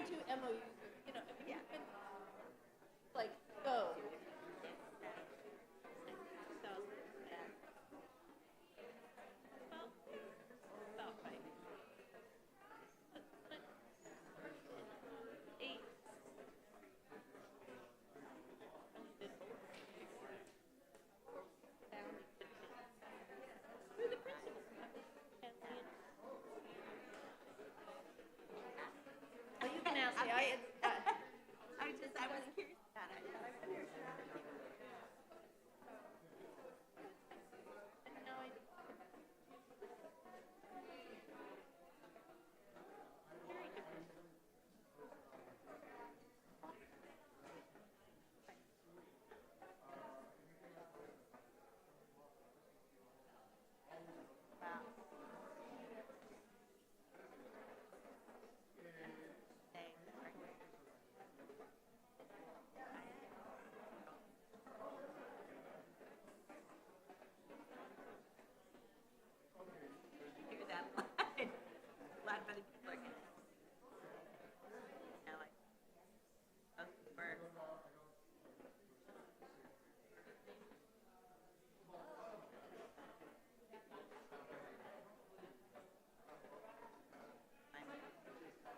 to MOUs, you know, I mean, you can, like, go. About right. But 8. Who are the principals? Well, you can ask me. I was curious about it.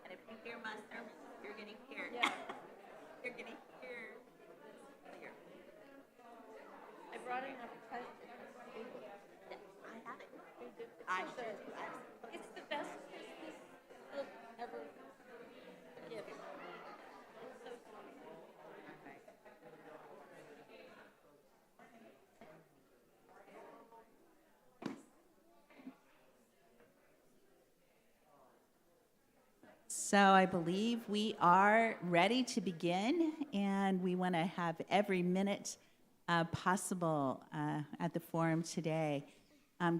And if you hear my sermon, you're going to hear. Yeah. You're going to hear. I brought in a present. I have it. I should. It's the best Christmas book ever given. It's so sweet. So I believe we are ready to begin, and we want to have every minute possible at the forum today.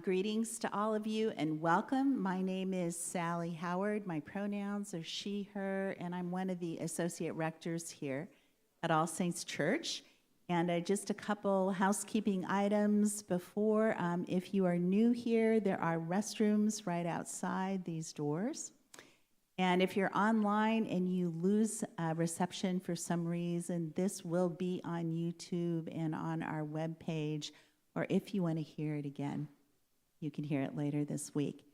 Greetings to all of you and welcome. My name is Sally Howard. My pronouns are she, her, and I'm one of the associate rectors here at All Saints Church. And just a couple housekeeping items before. If you are new here, there are restrooms right outside these doors. And if you're online and you lose reception for some reason, this will be on YouTube and on our webpage, or if you want to hear it again, you can hear it later this week.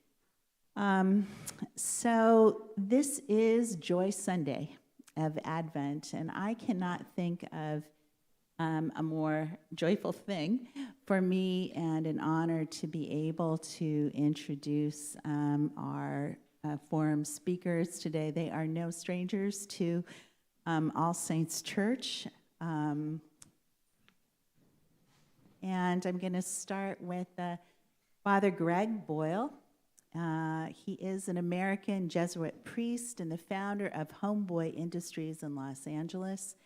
So this is Joy Sunday of Advent, and I cannot think of a more joyful thing for me and an honor to be able to introduce our forum speakers today. They are no strangers to All Saints Church. And I'm going to start with Father Greg Boyle. He is an American Jesuit priest and the founder of Homeboy Industries in Los Angeles,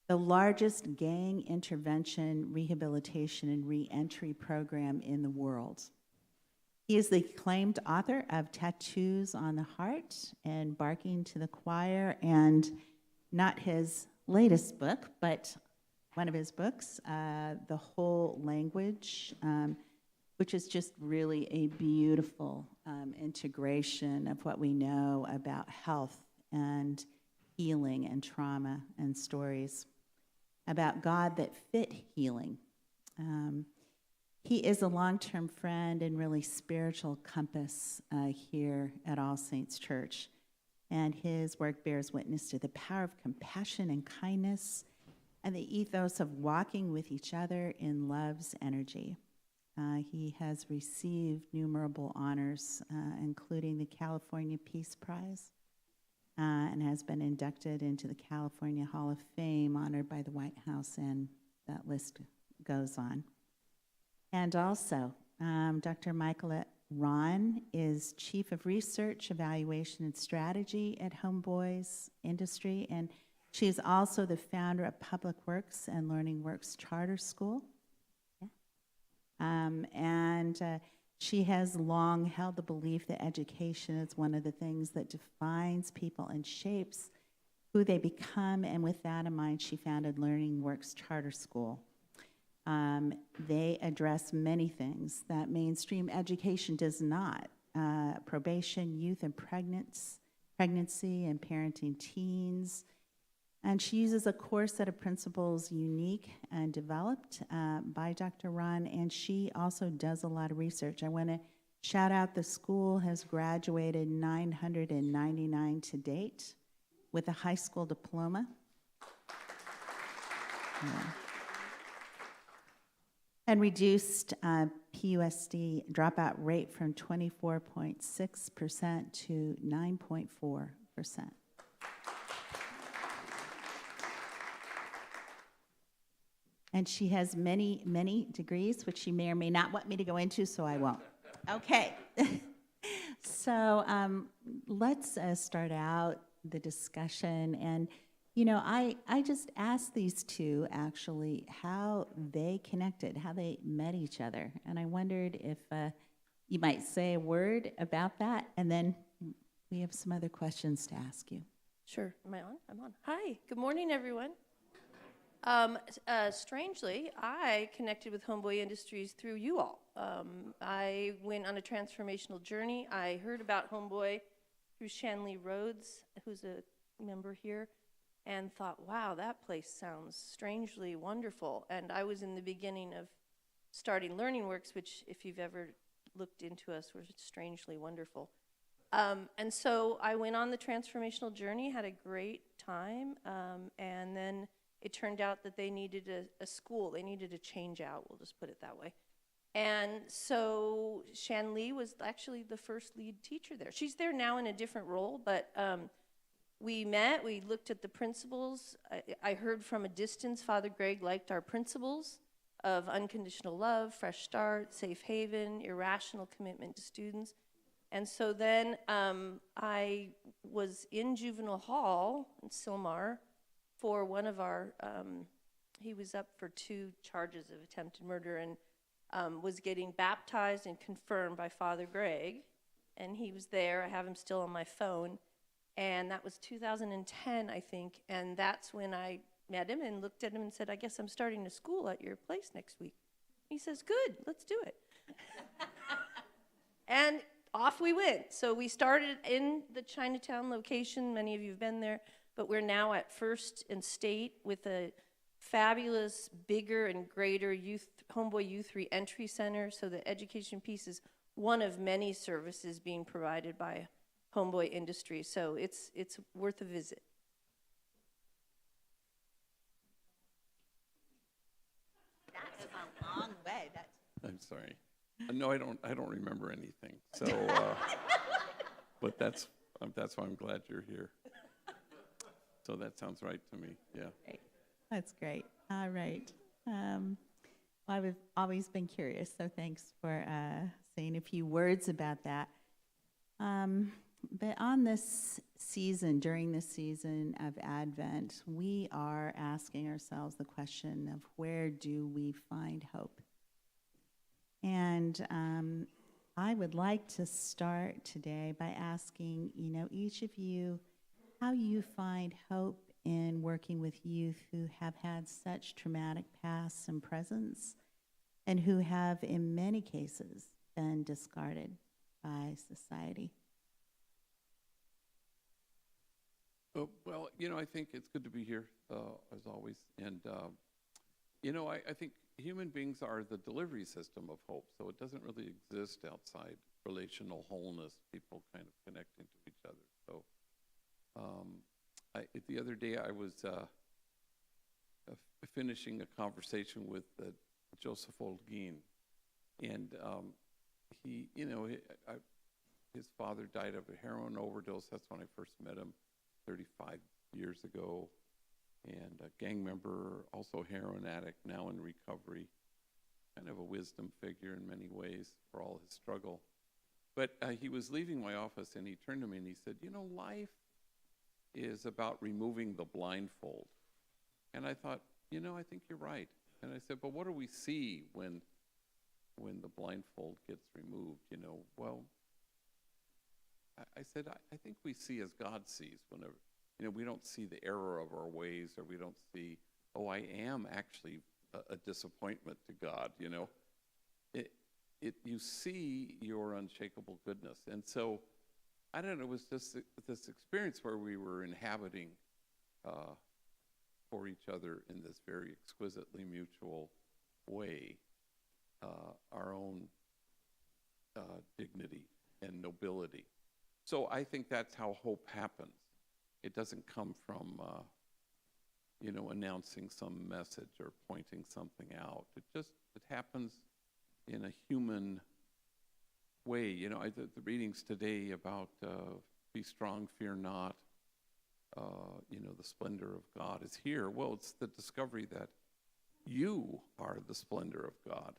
the largest gang intervention, rehabilitation, and reentry program in the world. He is the acclaimed author of Tattoos on the Heart and Barking to the Choir, and not his latest book, but one of his books, The Whole Language, which is just really a beautiful integration of what we know about health and healing and trauma and stories about God that fit healing. He is a long-term friend and really spiritual compass here at All Saints Church. And his work bears witness to the power of compassion and kindness and the ethos of walking with each other in love's energy. He has received numerable honors, including the California Peace Prize, and has been inducted into the California Hall of Fame, honored by the White House, and that list goes on. And also, Dr. Mikala Rahn is Chief of Research, Evaluation, and Strategy at Homeboy's Industry, and she is also the founder of Public Works and Learning Works Charter School. Yeah. She has long held the belief that education is one of the things that defines people and shapes who they become, and with that in mind, she founded Learning Works Charter School. They address many things that mainstream education does not. Probation, youth and pregnancy, pregnancy and parenting teens. And she uses a core set of principles unique and developed by Dr. Rahn, and she also does a lot of research. I want to shout out the school has graduated 999 to date with a high school diploma. Yeah. And reduced PUSD dropout rate from 24.6% to 9.4%. And she has many, many degrees, which she may or may not want me to go into, so I won't. Okay. So let's start out the discussion. And, you know, I just asked these two, actually, how they connected, how they met each other. And I wondered if you might say a word about that, and then we have some other questions to ask you. Sure. Am I on? I'm on. Hi. Good morning, everyone. Strangely, I connected with Homeboy Industries through you all. I went on a transformational journey. I heard about Homeboy through Shanley Rhodes, who's a member here, and thought, wow, that place sounds strangely wonderful. And I was in the beginning of starting Learning Works, which, if you've ever looked into us, was strangely wonderful. And so I went on the transformational journey, had a great time, and then it turned out that they needed a school. They needed a change out, we'll just put it that way. And so Shanley was actually the first lead teacher there. She's there now in a different role, but we met, we looked at the principles. I heard from a distance Father Greg liked our principles of unconditional love, fresh start, safe haven, irrational commitment to students. And so then I was in juvenile hall in Sylmar for one of our, he was up for 2 charges of attempted murder and was getting baptized and confirmed by Father Greg. And he was there. I have him still on my phone. And that was 2010, I think. And that's when I met him and looked at him and said, I guess I'm starting a school at your place next week. He says, good, let's do it. And off we went. So we started in the Chinatown location. Many of you have been there. But we're now at First and State with a fabulous, bigger and greater Homeboy Youth Reentry Center. So the education piece is one of many services being provided by Homeboy Industries. So it's worth a visit. That's a long way. I'm sorry. No, I don't remember anything. So, but that's why I'm glad you're here. So that sounds right to me, yeah. Great. That's great. All right. Well, I've always been curious, so thanks for saying a few words about that. But on this season, during this season of Advent, we are asking ourselves the question of where do we find hope? And I would like to start today by asking, each of you, how you find hope in working with youth who have had such traumatic pasts and presents and who have, in many cases, been discarded by society. Oh, well, I think it's good to be here, as always. And, I think human beings are the delivery system of hope, so it doesn't really exist outside relational wholeness, people kind of connecting to each other. So the other day I was finishing a conversation with Joseph Holguin, and his father died of a heroin overdose. That's when I first met him 35 years ago, and a gang member, also heroin addict, now in recovery, kind of a wisdom figure in many ways for all his struggle. But he was leaving my office, and he turned to me and he said, life is about removing the blindfold. And I thought, I think you're right. And I said, but what do we see when the blindfold gets removed? Well, I said, I think we see as God sees whenever, we don't see the error of our ways, or we don't see, oh, I am actually a disappointment to God, you see your unshakable goodness. And so I don't know, it was just this experience where we were inhabiting for each other in this very exquisitely mutual way our own dignity and nobility. So I think that's how hope happens. It doesn't come from, announcing some message or pointing something out. It happens in a human way. The readings today about be strong, fear not, the splendor of God is here. Well, it's the discovery that you are the splendor of God.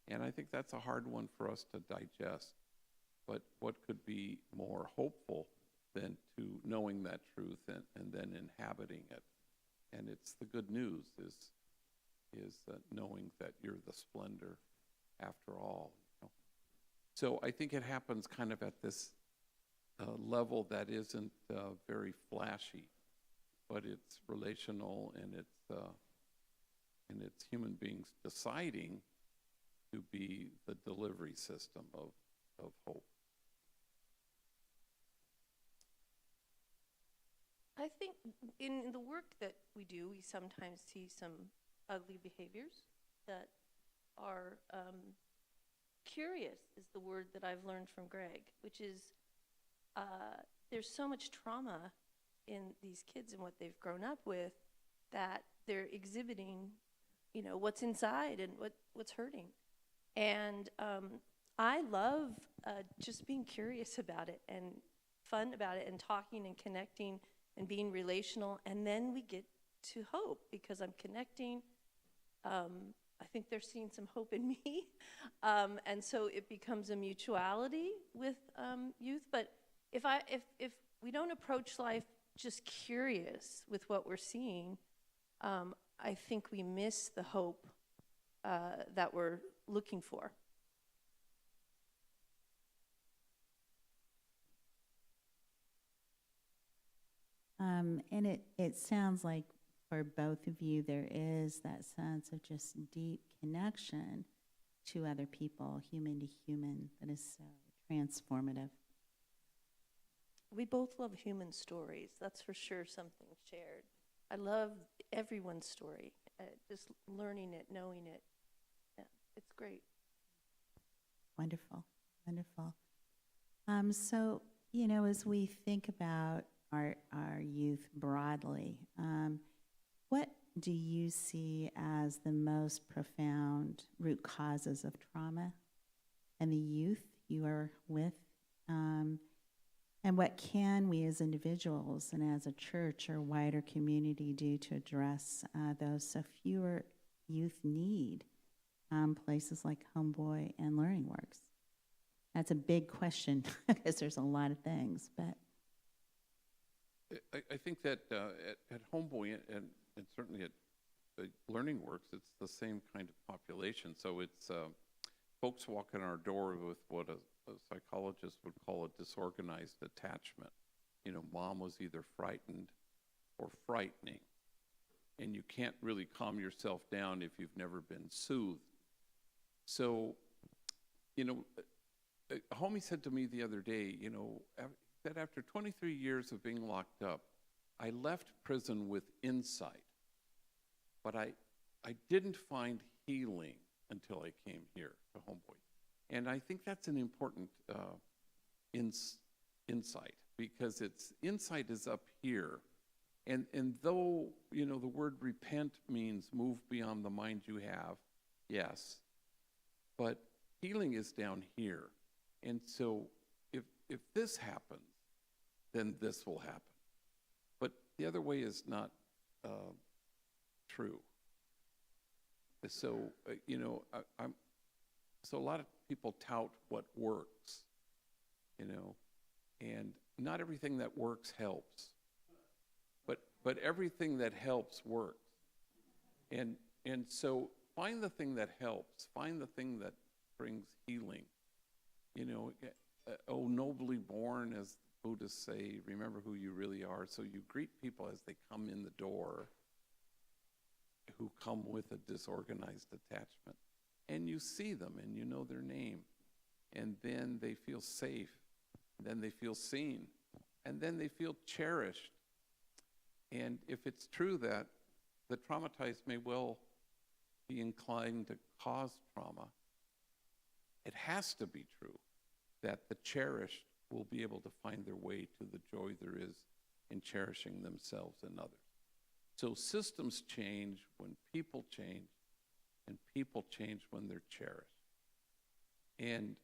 And I think that's a hard one for us to digest. But what could be more hopeful than to knowing that truth and then inhabiting it? And it's the good news is knowing that you're the splendor after all. So I think it happens kind of at this level that isn't very flashy, but it's relational, and it's human beings deciding to be the delivery system of hope. I think in the work that we do, we sometimes see some ugly behaviors that are curious, is the word that I've learned from Greg, which is there's so much trauma in these kids and what they've grown up with that they're exhibiting, what's inside and what's hurting. And I love just being curious about it and fun about it and talking and connecting and being relational. And then we get to hope because I'm connecting. I think they're seeing some hope in me. And so it becomes a mutuality with youth. But if we don't approach life just curious with what we're seeing, I think we miss the hope that we're looking for. And it sounds like for both of you, there is that sense of just deep connection to other people, human to human, that is so transformative. We both love human stories. That's for sure something shared. I love everyone's story, just learning it, knowing it. Yeah, it's great. Wonderful, wonderful. So, as we think about our youth broadly, what do you see as the most profound root causes of trauma and the youth you are with? And what can we as individuals and as a church or wider community do to address those so fewer youth need places like Homeboy and Learning Works? That's a big question because there's a lot of things, but I think that at Homeboy and certainly at Learning Works, it's the same kind of population. So it's folks walk in our door with what a psychologist would call a disorganized attachment. Mom was either frightened or frightening, and you can't really calm yourself down if you've never been soothed. So, a homie said to me the other day, that after 23 years of being locked up, I left prison with insight, but I didn't find healing until I came here to Homeboy. And I think that's an important insight, because insight is up here. And though, the word repent means move beyond the mind you have, yes, but healing is down here. And so if this happens, then this will happen. But the other way is not true. So, so a lot of people tout what works, and not everything that works helps. But everything that helps works. And so find the thing that helps. Find the thing that brings healing. Oh, nobly born, as Buddhists say, remember who you really are. So you greet people as they come in the door who come with a disorganized attachment. And you see them and you know their name. And then they feel safe then they feel seen, and then they feel cherished. And if it's true that the traumatized may well be inclined to cause trauma, it has to be true that the cherished will be able to find their way to the joy there is in cherishing themselves and others. So systems change when people change, and people change when they're cherished. And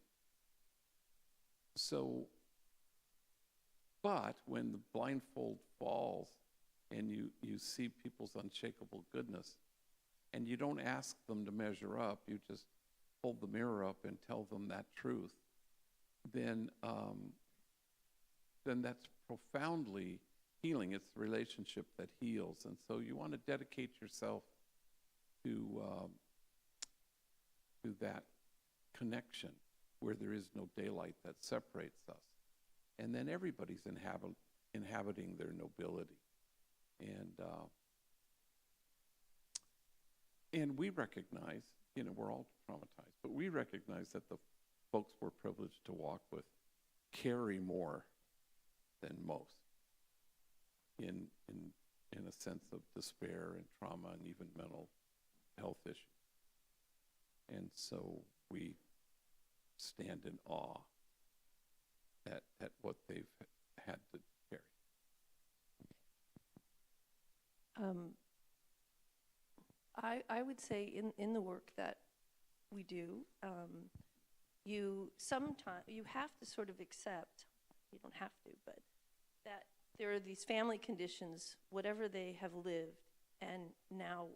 so, but when the blindfold falls and you see people's unshakable goodness, and you don't ask them to measure up, you just hold the mirror up and tell them that truth, then that's profoundly healing. It's the relationship that heals. And so you want to dedicate yourself to that connection where there is no daylight that separates us. And then everybody's inhabiting their nobility. And we recognize, we're all traumatized, but we recognize that the folks we're privileged to walk with carry more than most in a sense of despair and trauma and even mental health issues. And so we stand in awe at what they've had to carry. I would say in the work that we do, you have to sort of accept, you don't have to, but that there are these family conditions, whatever they have lived, and now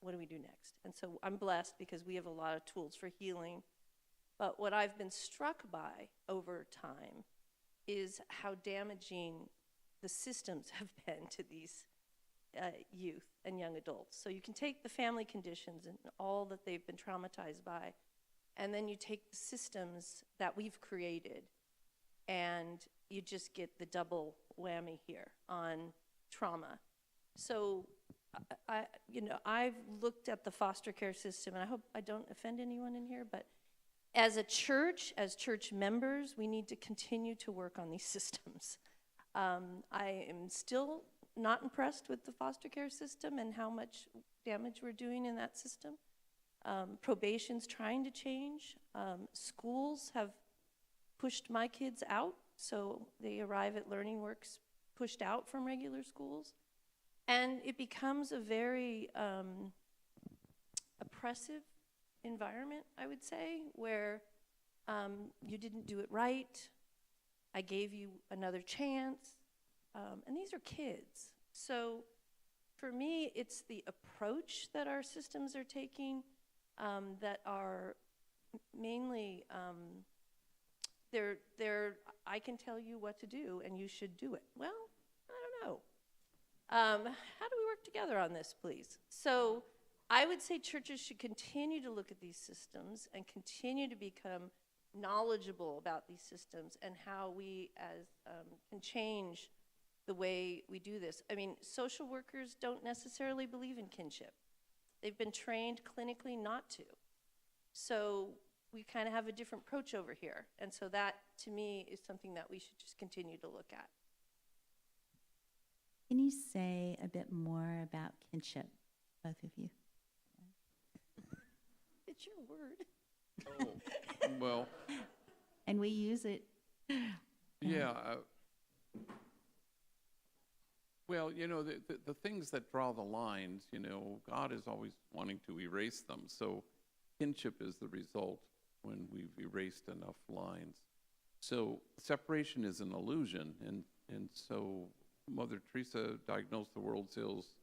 what do we do next? And so I'm blessed because we have a lot of tools for healing. But what I've been struck by over time is how damaging the systems have been to these youth and young adults. So you can take the family conditions and all that they've been traumatized by, and then you take the systems that we've created, and you just get the double whammy here on trauma. So I've looked at the foster care system, and I hope I don't offend anyone in here, but as a church, as church members, we need to continue to work on these systems. I am still not impressed with the foster care system and how much damage we're doing in that system. Probation's trying to change. Schools have pushed my kids out, so they arrive at Learning Works pushed out from regular schools. And it becomes a very oppressive environment, I would say, where you didn't do it right, I gave you another chance, and these are kids. So for me, it's the approach that our systems are taking that are mainly, I can tell you what to do and you should do it. Well, I don't know. How do we work together on this, please? So I would say churches should continue to look at these systems and continue to become knowledgeable about these systems and how we can change the way we do this. I mean, social workers don't necessarily believe in kinship. They've been trained clinically not to. So we kind of have a different approach over here. And so that, to me, is something that we should just continue to look at. Can you say a bit more about kinship, both of you? It's your word. Oh, well. And we use it. Yeah. Well, the things that draw the lines, God is always wanting to erase them. So kinship is the result when we've erased enough lines. So separation is an illusion. And so Mother Teresa diagnosed the world's ills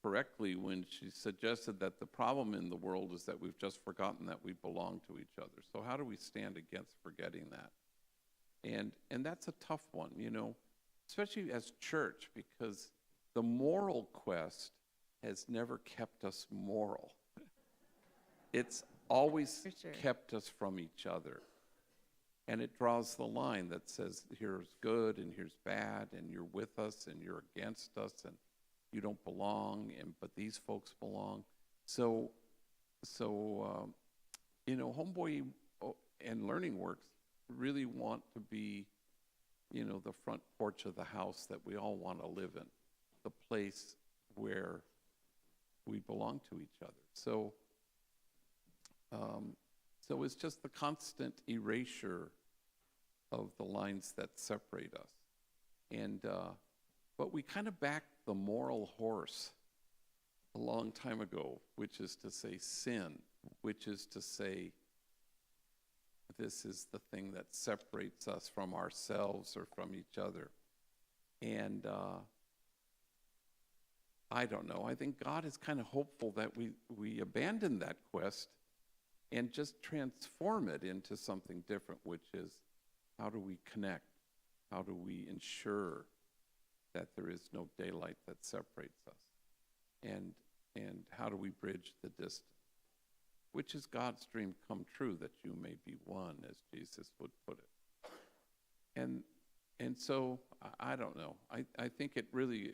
correctly when she suggested that the problem in the world is that we've just forgotten that we belong to each other. So how do we stand against forgetting that? And that's a tough one, especially as church, because the moral quest has never kept us moral. It's always kept us from each other. And it draws the line that says, here's good and here's bad, and you're with us and you're against us, and you don't belong, but these folks belong. So Homeboy and Learning Works really want to be the front porch of the house that we all want to live in, the place where we belong to each other. So it's just the constant erasure of the lines that separate us. And but we kind of backed the moral horse a long time ago, which is to say sin, which is to say this is the thing that separates us from ourselves or from each other. And I don't know. I think God is kind of hopeful that we abandon that quest and just transform it into something different, which is how do we connect? How do we ensure that there is no daylight that separates us? And how do we bridge the distance? Which is God's dream come true, that you may be one, as Jesus would put it. And so, I don't know. I think it really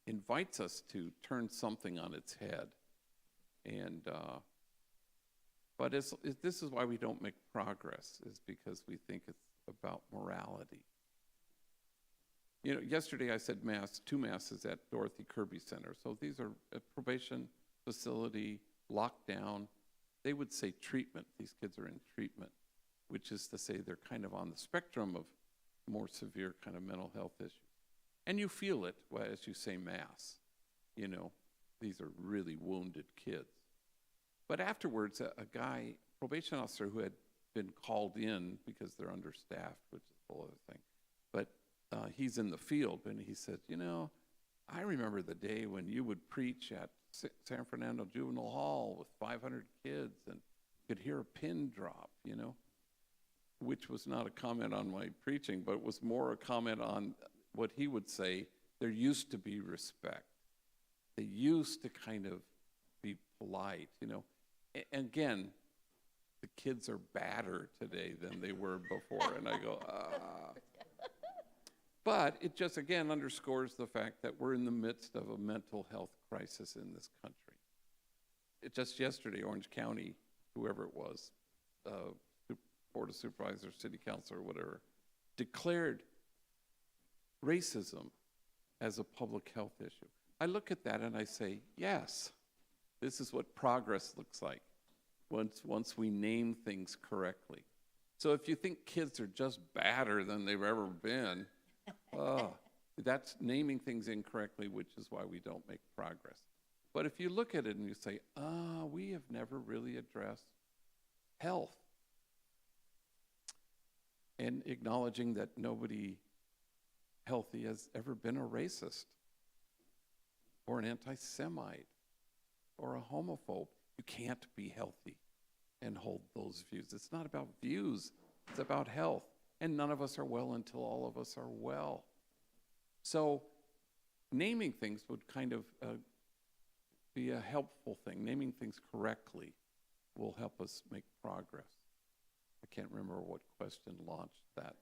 invites us to turn something on its head. And but this is why we don't make progress, is because we think it's about morality. Yesterday I said two masses at Dorothy Kirby Center. So these are a probation facility, lockdown. They would say treatment. These kids are in treatment, which is to say they're kind of on the spectrum of more severe kind of mental health issues. And you feel it as you say mass. These are really wounded kids. But afterwards, a probation officer who had been called in because they're understaffed, which is a whole other thing, but he's in the field, and he said, I remember the day when you would preach at San Fernando Juvenile Hall with 500 kids and could hear a pin drop, which was not a comment on my preaching, but it was more a comment on what he would say, there used to be respect. They used to kind of be polite, And again, the kids are badder today than they were before, and I go, But it just, again, underscores the fact that we're in the midst of a mental health crisis in this country. Just yesterday, Orange County, whoever it was, Board of Supervisors, City Council, or whatever, declared racism as a public health issue. I look at that and I say, yes, this is what progress looks like once we name things correctly. So if you think kids are just badder than they've ever been, that's naming things incorrectly, which is why we don't make progress. But if you look at it and you say, we have never really addressed health, and acknowledging that nobody healthy has ever been a racist or an anti-Semite or a homophobe. You can't be healthy and hold those views. It's not about views, it's about health. And none of us are well until all of us are well. So naming things would kind of be a helpful thing. Naming things correctly will help us make progress. I can't remember what question launched that.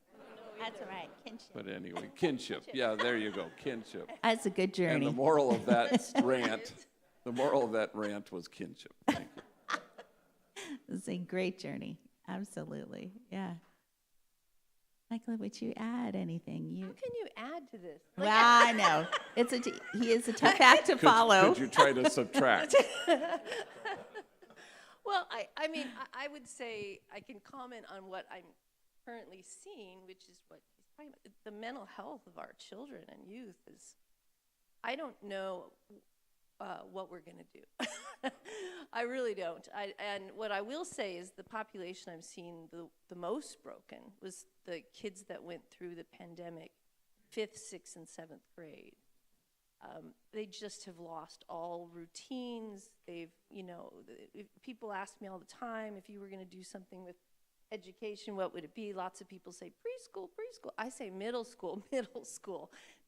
That's all right, kinship. But anyway, kinship. Yeah, there you go, kinship. That's a good journey. And the moral of that rant was kinship. Thank you. It's a great journey. Absolutely. Yeah. Michael, would you add anything? How can you add to this? Well, I know. He is a tough act to follow. Could you try to subtract? Well, I mean, I would say I can comment on what I'm currently seeing, which is what he's talking about. The mental health of our children and youth is, I don't know what we're going to do. I really don't. And what I will say is the population I'm seeing the most broken was the kids that went through the pandemic, 5th, 6th, and 7th grade. They just have lost all routines. People ask me all the time, if you were going to do something with education, what would it be? Lots of people say preschool. I say middle school.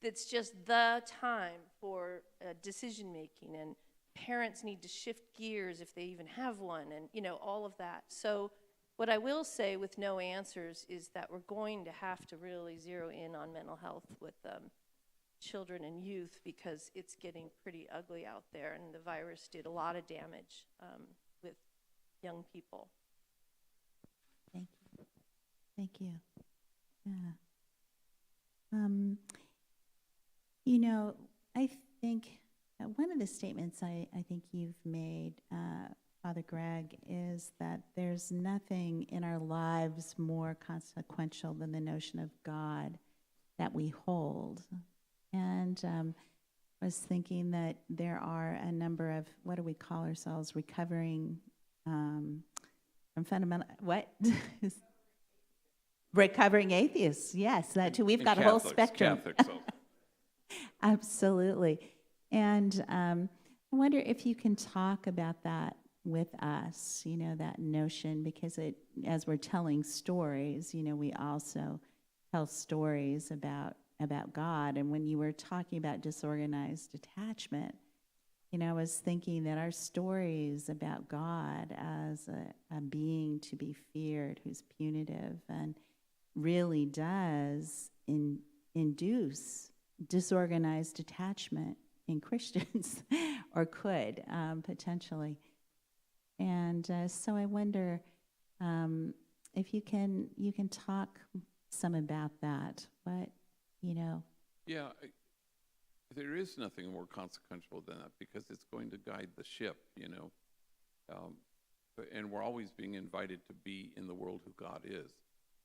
That's just the time for decision making, and parents need to shift gears if they even have one, and all of that. So what I will say with no answers is that we're going to have to really zero in on mental health with children and youth, because it's getting pretty ugly out there, and the virus did a lot of damage with young people. Thank you. Yeah. Um, you know, I think one of the statements I think you've made, Father Greg, is that there's nothing in our lives more consequential than the notion of God that we hold. And I was thinking that there are a number of, what do we call ourselves, recovering from fundamental, what? Recovering atheists, yes, that too. We've And got a whole Catholics, spectrum. Catholics, so. Absolutely. And I wonder if you can talk about that with us, you know, that notion, because it, as we're telling stories, you know, we also tell stories about God. And when you were talking about disorganized attachment, you know, I was thinking that our stories about God as a being to be feared, who's punitive, and really does induce disorganized attachment in Christians, or could potentially. And so I wonder if you can talk some about that. What, you know? Yeah, there is nothing more consequential than that, because it's going to guide the ship, you know. And we're always being invited to be in the world who God is.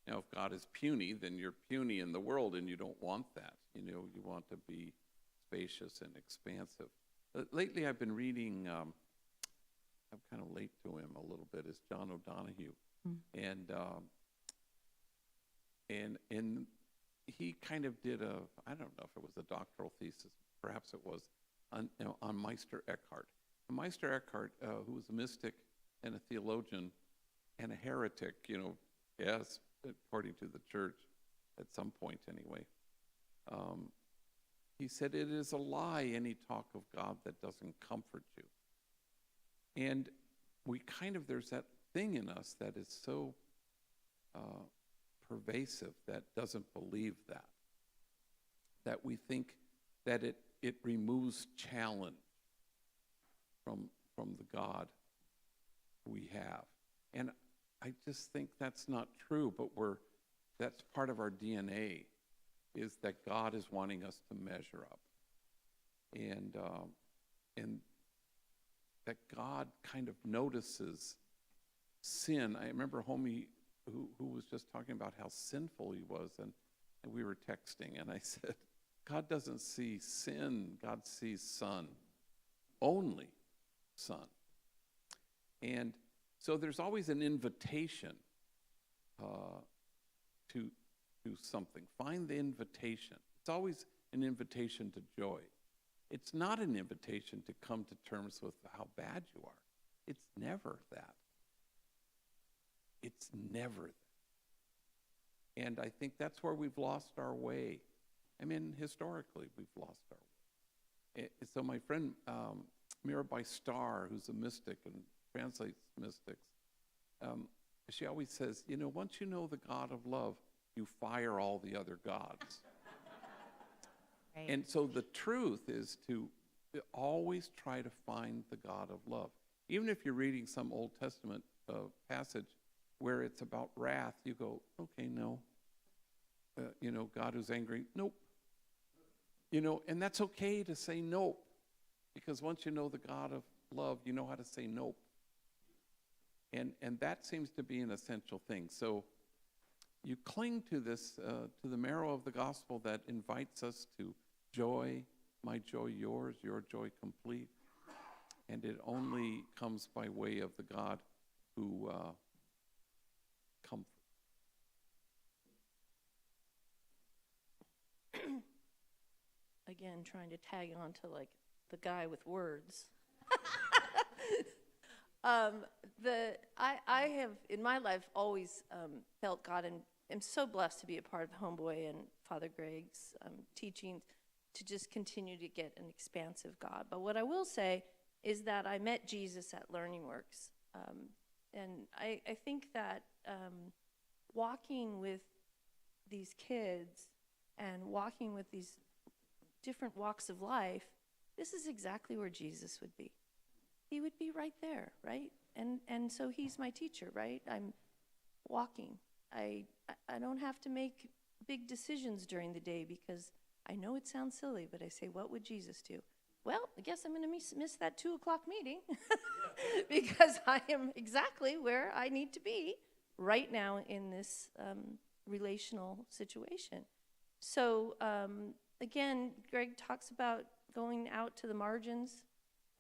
Now, if God is puny, then you're puny in the world, and you don't want that. You know, you want to be spacious and expansive. Lately, I've been reading, I'm kind of late to him a little bit, is John O'Donohue. And he kind of did I don't know if it was a doctoral thesis, perhaps it was, on Meister Eckhart. And Meister Eckhart, who was a mystic and a theologian and a heretic, you know, yes, according to the church, at some point anyway. He said, it is a lie, any talk of God that doesn't comfort you. And there's that thing in us that is so pervasive that doesn't believe that we think that it removes challenge from the God we have. And I just think that's not true, but that's part of our DNA, is that God is wanting us to measure up. And that God kind of notices sin. I remember Homie who was just talking about how sinful he was, and we were texting, and I said, God doesn't see sin, God sees Son, only Son. And so there's always an invitation to something. Find the invitation. It's always an invitation to joy. It's not an invitation to come to terms with how bad you are. It's never that. It's never that. And I think that's where we've lost our way. I mean, historically, we've lost our way. So my friend Mirabai Starr, who's a mystic and translates mystics, she always says, you know, once you know the God of love, you fire all the other gods. Right. And so the truth is to always try to find the God of love. Even if you're reading some Old Testament passage where it's about wrath, you go, okay, no. You know, God who's angry, nope. You know, and that's okay to say nope, because once you know the God of love, you know how to say nope. And that seems to be an essential thing. So you cling to this, to the marrow of the gospel that invites us to joy, my joy yours, your joy complete. And it only comes by way of the God who comforts. Again, trying to tag on to like the guy with words. I have in my life always felt God, and am so blessed to be a part of Homeboy and Father Greg's teachings, to just continue to get an expansive God. But what I will say is that I met Jesus at Learning Works, and I think that walking with these kids and walking with these different walks of life, this is exactly where Jesus would be. He would be right there, right? And so he's my teacher, right? I'm walking. I don't have to make big decisions during the day because I know it sounds silly, but I say, what would Jesus do? Well, I guess I'm going to miss that 2 o'clock meeting because I am exactly where I need to be right now in this relational situation. So again, Greg talks about going out to the margins,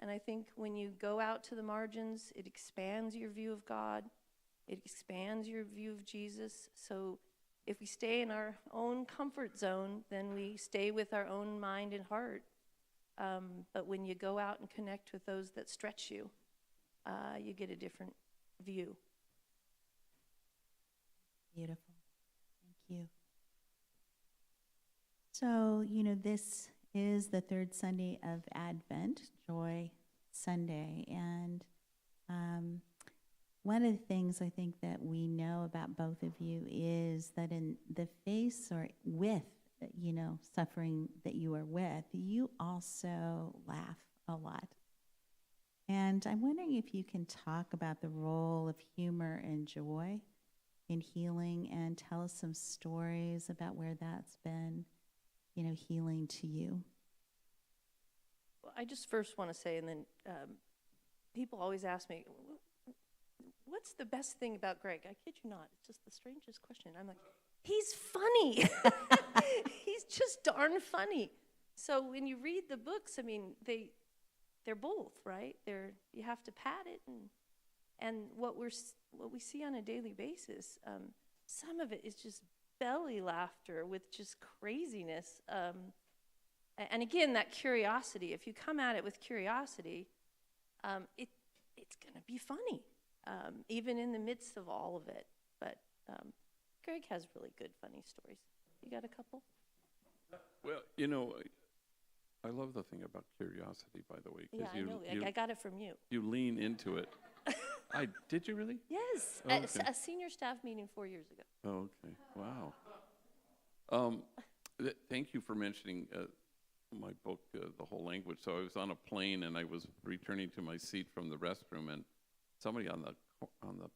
and I think when you go out to the margins, it expands your view of God. It expands your view of Jesus. So if we stay in our own comfort zone, then we stay with our own mind and heart. But when you go out and connect with those that stretch you, you get a different view. Beautiful. Thank you. So, this is the third Sunday of Advent, Joy Sunday. And one of the things I think that we know about both of you is that in the face or with, suffering that you are with, you also laugh a lot. And I'm wondering if you can talk about the role of humor and joy in healing and tell us some stories about where that's been, healing to you. Well, I just first want to say, and then people always ask me, what's the best thing about Greg? I kid you not. It's just the strangest question. I'm like, he's funny. He's just darn funny. So when you read the books, I mean, they're both, right? You have to pad it, and what we see on a daily basis, some of it is just belly laughter with just craziness. And again, that curiosity. If you come at it with curiosity, it's going to be funny, even in the midst of all of it. But Greg has really good funny stories. You got a couple? Well, I love the thing about curiosity, by the way. Yeah, I know. I got it from you. You lean into it. Did you really? Yes. Oh, okay. A senior staff meeting 4 years ago. Oh, okay. Wow. Thank you for mentioning my book, The Whole Language. So I was on a plane, and I was returning to my seat from the restroom, and somebody on the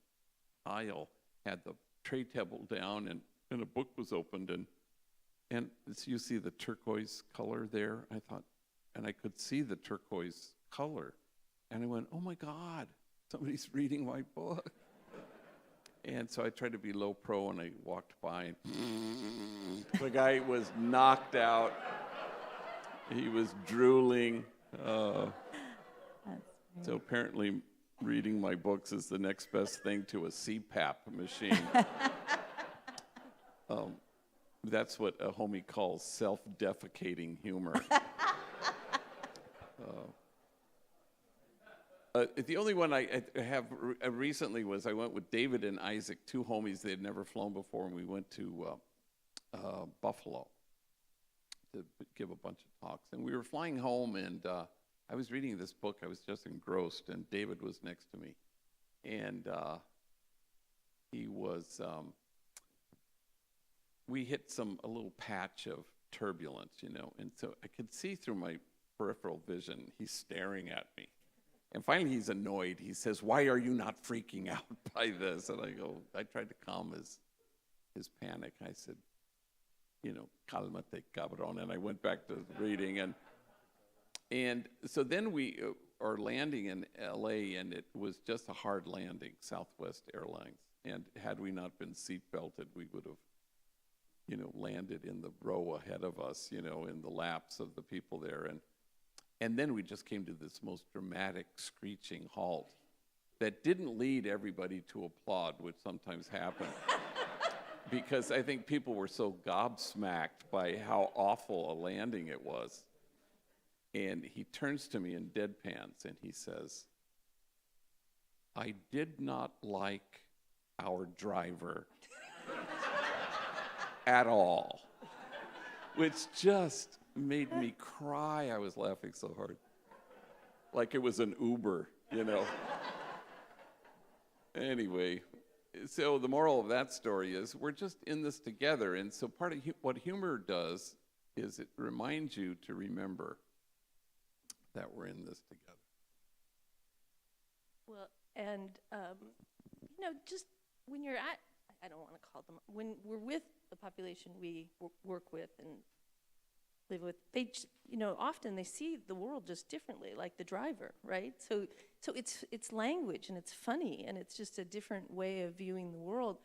aisle had the tray table down, and a book was opened, and so you see the turquoise color there. I thought, and I could see the turquoise color, and I went, oh my God, somebody's reading my book. And so I tried to be low pro, and I walked by, and the guy was knocked out. He was drooling. So apparently reading my books is the next best thing to a CPAP machine. That's what a homie calls self-defecating humor. The only one I have recently was I went with David and Isaac, two homies. They had never flown before, and we went to Buffalo to give a bunch of talks. And we were flying home, and I was reading this book. I was just engrossed, and David was next to me. And he was, we hit a little patch of turbulence, and so I could see through my peripheral vision, he's staring at me. And finally he's annoyed. He says, why are you not freaking out by this? And I tried to calm his panic. I said, cálmate, cabrón. And I went back to reading. And so then we are landing in LA, and it was just a hard landing, Southwest Airlines. And had we not been seat belted, we would have, landed in the row ahead of us, in the laps of the people there. And then we just came to this most dramatic screeching halt that didn't lead everybody to applaud, which sometimes happens. Because I think people were so gobsmacked by how awful a landing it was. And he turns to me in deadpans and he says, I did not like our driver at all. Which just made me cry. I was laughing so hard. Like it was an Uber, Anyway, so the moral of that story is we're just in this together. And so part of what humor does is it reminds you to remember that we're in this together. Well, and, just when you're I don't want to call them, when we're with the population we work with and live with, they, often they see the world just differently, like the driver, right? So it's language, and it's funny, and it's just a different way of viewing the world.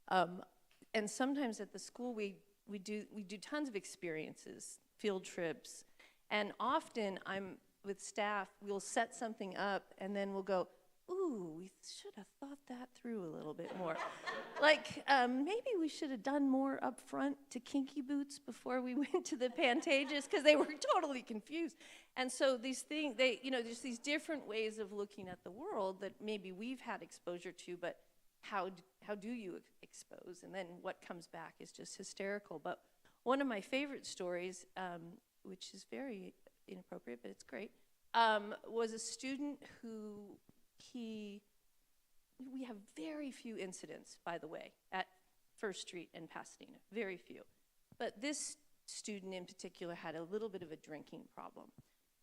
And sometimes at the school we do tons of experiences, field trips, and often I'm with staff, we'll set something up, and then we'll go, ooh, we should have thought that through a little bit more. Like, maybe we should have done more up front to Kinky Boots before we went to the Pantages, because they were totally confused. And so these things, there's these different ways of looking at the world that maybe we've had exposure to, but how do you expose? And then what comes back is just hysterical. But one of my favorite stories, which is very inappropriate, but it's great, was a student who we have very few incidents, by the way, at First Street in Pasadena, very few. But this student in particular had a little bit of a drinking problem.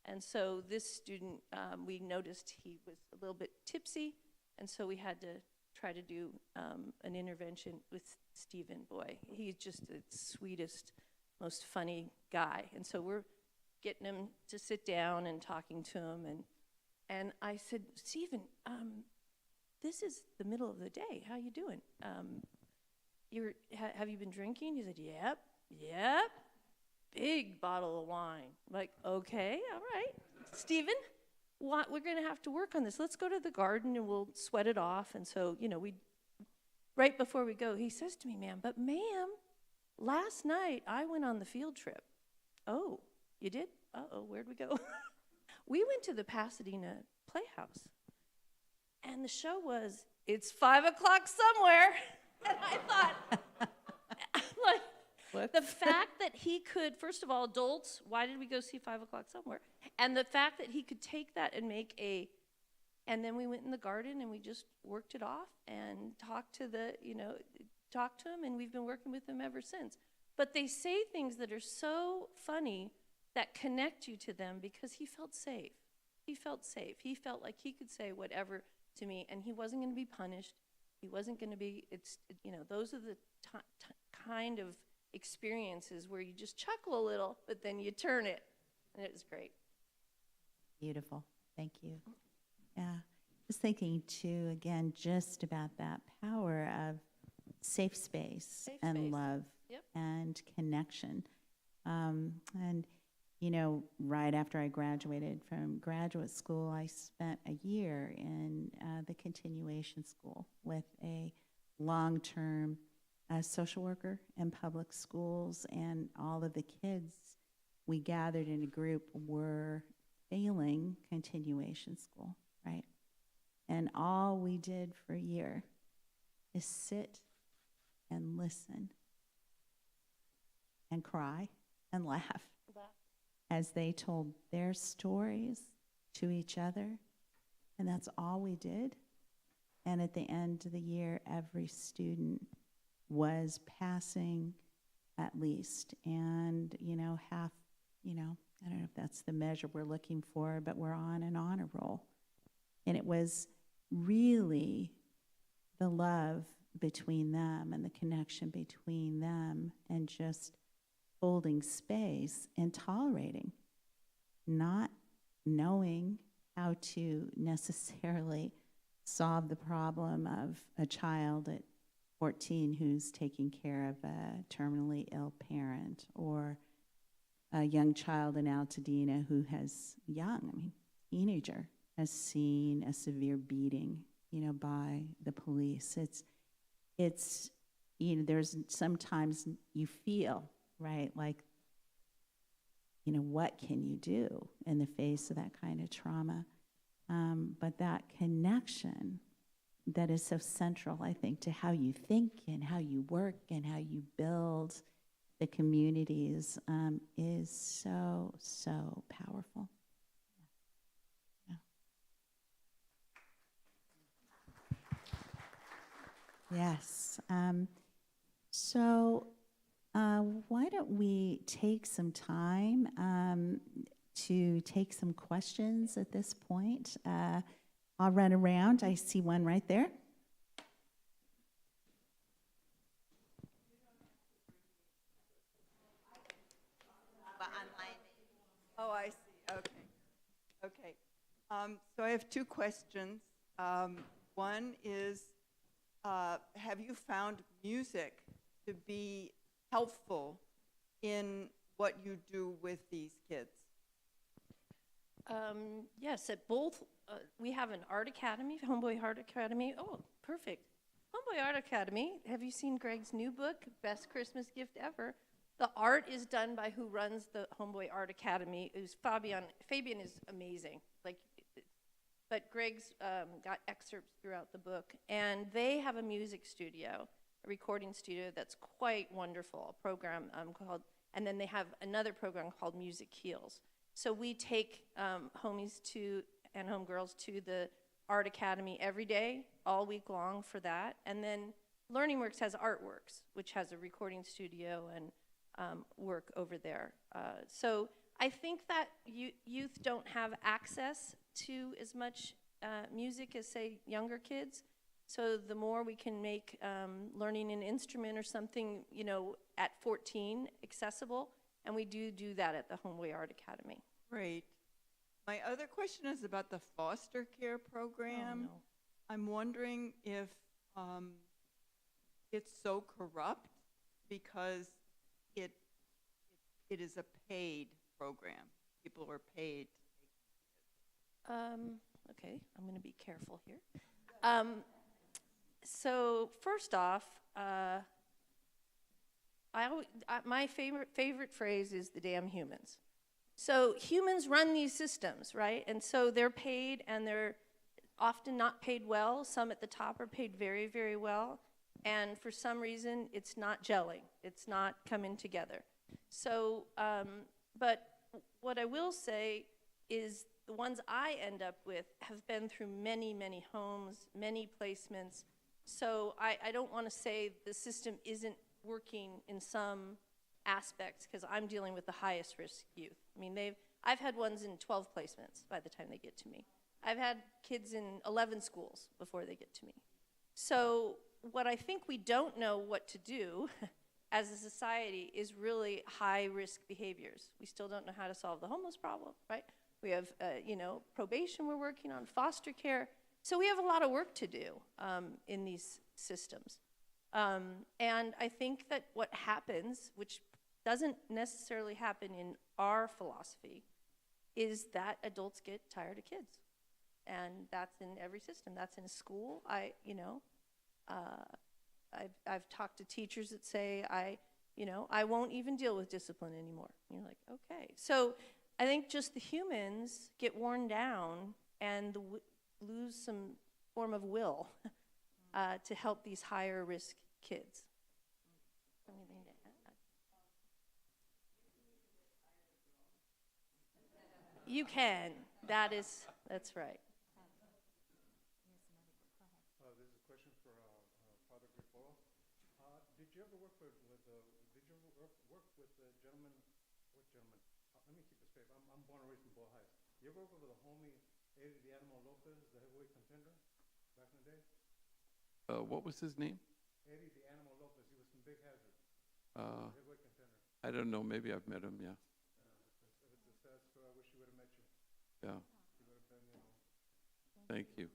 And so this student, we noticed he was a little bit tipsy, and so we had to try to do an intervention with Stephen. Boy, he's just the sweetest, most funny guy. And so we're getting him to sit down and talking to him, and I said, Stephen, this is the middle of the day. How you doing? Have you been drinking? He said, yep. Big bottle of wine. I'm like, okay, all right. Stephen, we're going to have to work on this. Let's go to the garden and we'll sweat it off. And so, right before we go, he says to me, ma'am, last night I went on the field trip. Oh, you did? Uh-oh, where'd we go? We went to the Pasadena Playhouse, and the show was, it's 5 o'clock somewhere. And I thought, the fact that he could, first of all, adults, why did we go see 5 o'clock somewhere? And the fact that he could take that and and then we went in the garden and we just worked it off and talked to him, and we've been working with him ever since. But they say things that are so funny that connect you to them because he felt safe. He felt safe. He felt like he could say whatever to me, and he wasn't going to be punished. He wasn't going to be, those are the kind of experiences where you just chuckle a little, but then you turn it, and it was great. Beautiful. Thank you. Yeah. Just thinking, too, again, just about that power of safe space and love and connection. And right after I graduated from graduate school, I spent a year in the continuation school with a long-term social worker in public schools, and all of the kids we gathered in a group were failing continuation school, right? And all we did for a year is sit and listen and cry and laugh as they told their stories to each other, and that's all we did. And at the end of the year, every student was passing at least, and half, I don't know if that's the measure we're looking for, but we're on an honor roll. And it was really the love between them and the connection between them, and just holding space and tolerating, not knowing how to necessarily solve the problem of a child at 14 who's taking care of a terminally ill parent, or a young child in Altadena who has, teenager, has seen a severe beating, by the police. It's there's sometimes you feel, right, like, what can you do in the face of that kind of trauma? But that connection that is so central, I think, to how you think and how you work and how you build the communities is so, so powerful. Yes. So why don't we take some time to take some questions at this point. I'll run around. I see one right there. So I have two questions. One is, have you found music to be helpful in what you do with these kids? Yes, at both, we have an art academy, Homeboy Art Academy. Oh, perfect. Homeboy Art Academy, have you seen Greg's new book, Best Christmas Gift Ever? The art is done by who runs the Homeboy Art Academy, who's Fabian. Fabian is amazing. But Greg's got excerpts throughout the book, and they have a music studio, a recording studio that's quite wonderful, a program called, and then they have another program called Music Heals. So we take homies and homegirls to the Art Academy every day, all week long for that. And then Learning Works has Artworks, which has a recording studio and work over there. So I think that youth don't have access to as much music as, say, younger kids. So the more we can make learning an instrument or something, at 14 accessible, and we do that at the Homeboy Art Academy. Great. My other question is about the foster care program. Oh, no. I'm wondering if it's so corrupt because it is a paid program. People are paid. Okay, I'm going to be careful here. So first off, my favorite phrase is the damn humans. So humans run these systems, right? And so they're paid, and they're often not paid well. Some at the top are paid very, very well. And for some reason, it's not gelling. It's not coming together. So, but what I will say is the ones I end up with have been through many, many homes, many placements. So I don't want to say the system isn't working in some aspects, because I'm dealing with the highest risk youth. I mean, I've had ones in 12 placements by the time they get to me. I've had kids in 11 schools before they get to me. So what I think we don't know what to do as a society is really high risk behaviors. We still don't know how to solve the homeless problem, right? We have, probation we're working on, foster care. So we have a lot of work to do in these systems. And I think that what happens, which doesn't necessarily happen in our philosophy, is that adults get tired of kids. And that's in every system. That's in school. I've talked to teachers that say, I won't even deal with discipline anymore. And you're like, okay. So I think just the humans get worn down and lose some form of will to help these higher risk kids. Anything to add? You can. That's right. This is a question for Father Grifolo. Did you ever work with the gentleman? What gentleman? Let me keep it straight. I'm born and raised in Boyle Heights. You ever work with a homie, Eddie Lopez, the heavyweight contender, back in the day? What was his name? Eddie the Animal Lopez. He was from Big Hazard. Heavyweight contender. I don't know. Maybe I've met him, yeah. It's a sad story. I wish he would have met you. Yeah. He would have been, Thank you.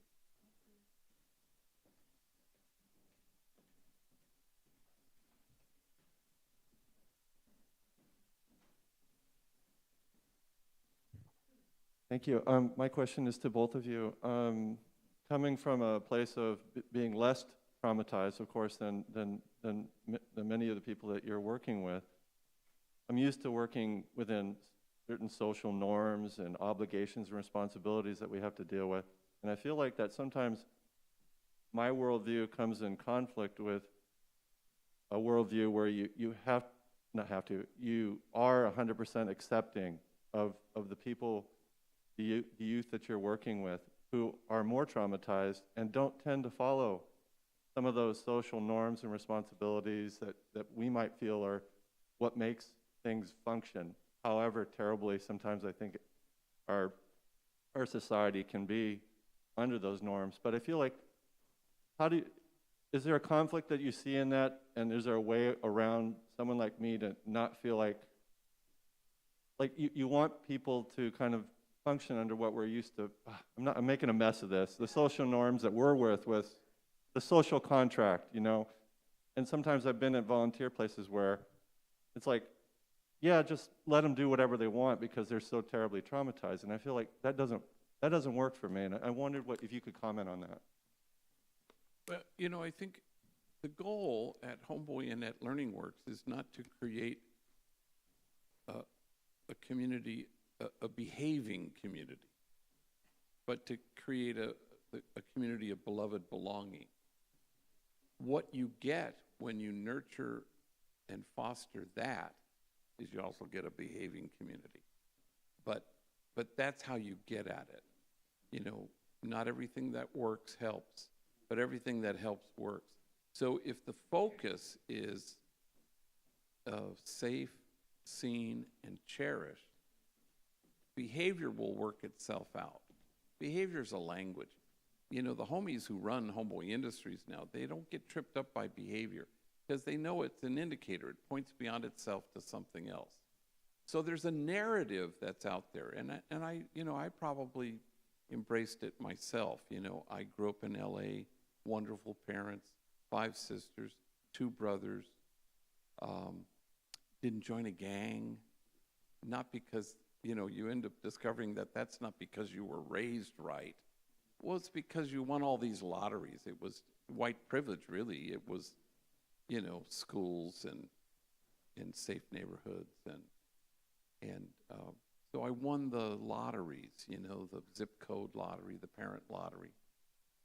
Thank you. My question is to both of you. Coming from a place of being less traumatized, of course, than many of the people that you're working with, I'm used to working within certain social norms and obligations and responsibilities that we have to deal with. And I feel like that sometimes my worldview comes in conflict with a worldview where you are 100% accepting of the people, the youth that you're working with, who are more traumatized and don't tend to follow some of those social norms and responsibilities that we might feel are what makes things function. However terribly sometimes I think our society can be under those norms. But I feel like, is there a conflict that you see in that, and is there a way around someone like me to not feel like you want people to kind of function under what we're used to. I'm making a mess of this. The social norms that we're with the social contract, you know. And sometimes I've been at volunteer places where it's like, yeah, just let them do whatever they want because they're so terribly traumatized. And I feel like that doesn't work for me. And I wondered if you could comment on that. Well, you know, I think the goal at Homeboy and at Learning Works is not to create a community, a behaving community, but to create a community of beloved belonging. What you get when you nurture and foster that is you also get a behaving community. But that's how you get at it. You know, not everything that works helps, but everything that helps works. So if the focus is safe, seen, and cherished, behavior will work itself out. Behavior is a language. You know, the homies who run Homeboy Industries now, they don't get tripped up by behavior because they know it's an indicator. It points beyond itself to something else. So there's a narrative that's out there, and I you know, I probably embraced it myself. You know, I grew up in LA, wonderful parents, 5 sisters, 2 brothers, didn't join a gang, not because, you know, you end up discovering that that's not because you were raised right. Well, it's because you won all these lotteries. It was white privilege, really. It was, you know, schools and in safe neighborhoods. And so I won the lotteries, you know, the zip code lottery, the parent lottery.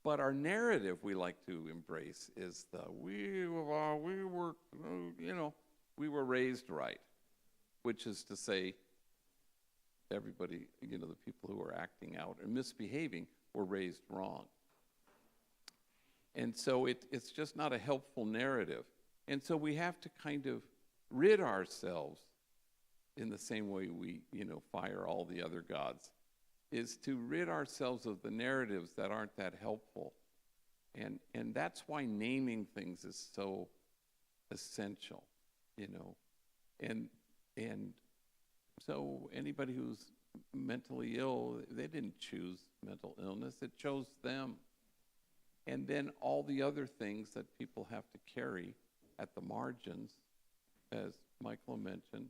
But our narrative we like to embrace is we were, you know, we were raised right, which is to say everybody, you know, the people who are acting out and misbehaving were raised wrong. And so it's just not a helpful narrative. And so we have to kind of rid ourselves in the same way we, you know, fire all the other gods, is to rid ourselves of the narratives that aren't that helpful. And that's why naming things is so essential, you know. And so anybody who's mentally ill, they didn't choose mental illness, it chose them. And then all the other things that people have to carry at the margins, as Michael mentioned,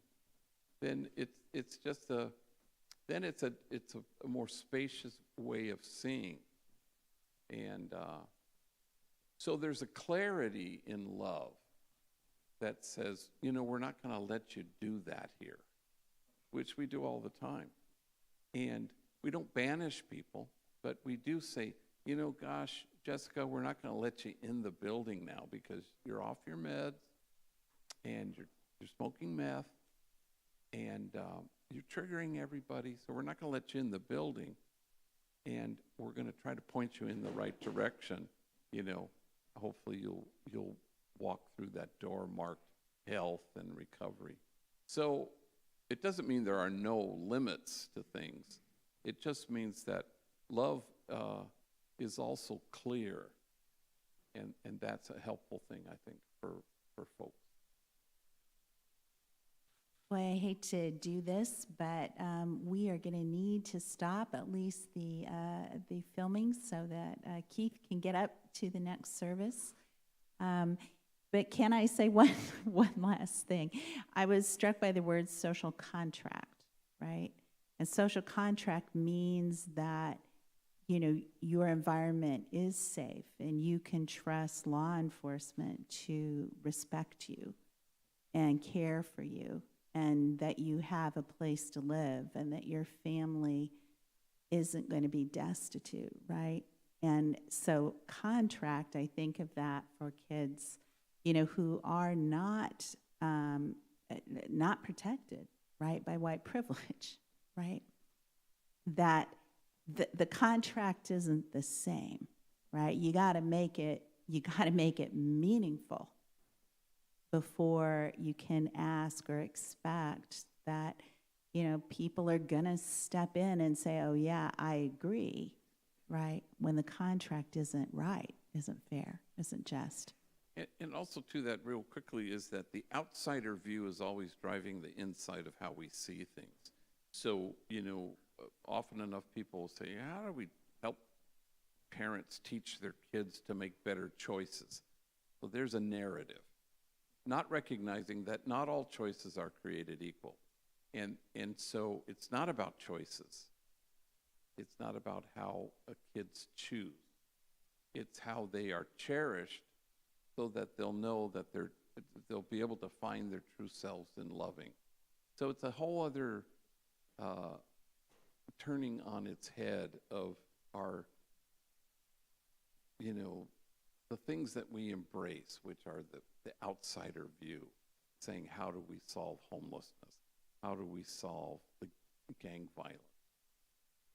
then it's just a more spacious way of seeing. And so there's a clarity in love that says, you know, we're not going to let you do that here, which we do all the time. And we don't banish people, but we do say, you know, gosh, Jessica, we're not going to let you in the building now because you're off your meds and you're smoking meth and you're triggering everybody, so we're not going to let you in the building, and we're going to try to point you in the right direction. You know, hopefully you'll walk through that door marked health and recovery. So it doesn't mean there are no limits to things. It just means that love is also clear, and that's a helpful thing, I think, for folks. Boy, I hate to do this, but we are going to need to stop at least the filming so that Keith can get up to the next service. But can I say one last thing? I was struck by the word social contract, right? And social contract means that, you know, your environment is safe and you can trust law enforcement to respect you and care for you, and that you have a place to live and that your family isn't going to be destitute, right? And so contract, I think of that for kids, you know, who are not protected, right, by white privilege, right? That the contract isn't the same, right? You got to make it meaningful before you can ask or expect that, you know, people are going to step in and say, oh, yeah, I agree, right? When the contract isn't right, isn't fair, isn't just. And also, to that real quickly, is that the outsider view is always driving the inside of how we see things. So, you know, often enough people will say, how do we help parents teach their kids to make better choices? Well, there's a narrative, not recognizing that not all choices are created equal. And so it's not about choices. It's not about how kids choose. It's how they are cherished so that they'll know that they'll be able to find their true selves in loving. So it's a whole other turning on its head of our, the things that we embrace, which are the outsider view, saying, how do we solve homelessness? How do we solve the gang violence?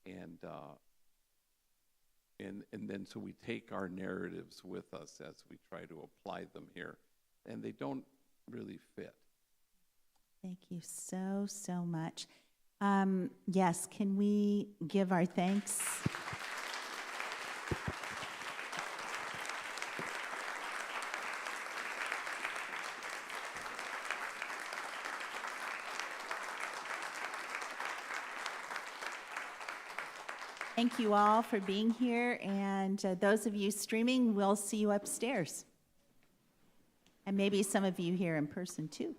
And then so we take our narratives with us as we try to apply them here, and they don't really fit. Thank you so, so much. Yes, can we give our thanks? Thank you all for being here, and those of you streaming, we'll see you upstairs. And maybe some of you here in person too.